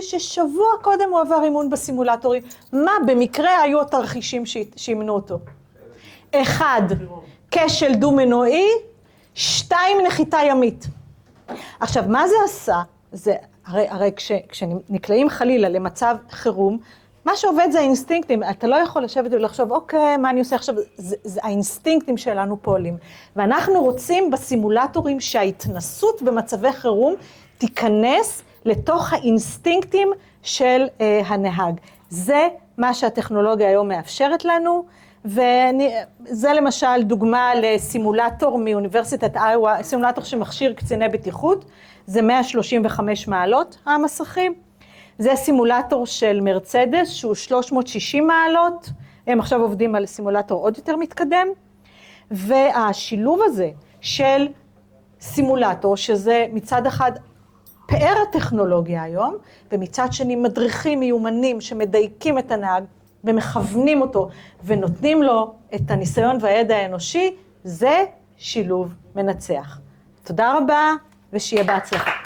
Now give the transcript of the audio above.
ששבוע קודם הוא עבר אימון בסימולטורים. מה במקרה היו התרחישים שימנו אותו? 1, כשל דו-מנועי, 2, נחיתה ימית. עכשיו, מה זה עשה? זה, הרי כשנקלעים חלילה למצב חירום, מה שעובד זה האינסטינקטים, אתה לא יכול לשבת ולחשוב, אוקיי, מה אני עושה עכשיו? זה האינסטינקטים שלנו פועלים. ואנחנו רוצים בסימולטורים שההתנסות במצבי חירום תיכנס לתוך האינסטינקטים של הנהג. זה מה שהטכנולוגיה היום מאפשרת לנו, וזה למשל דוגמה לסימולטור מאוניברסיטת איווה, סימולטור שמכשיר קציני בטיחות, זה 135 מעלות המסכים. זה סימולטור של מרצדס שהוא 360 מעלות, הם עכשיו עובדים על סימולטור עוד יותר מתקדם, והשילוב הזה של סימולטור, שזה מצד אחד פאר הטכנולוגיה היום, ומצד שני מדריכים מיומנים שמדייקים את הנהג ומכוונים אותו ונותנים לו את הניסיון והידע האנושי, זה שילוב מנצח. תודה רבה ושיהיה בהצלחה.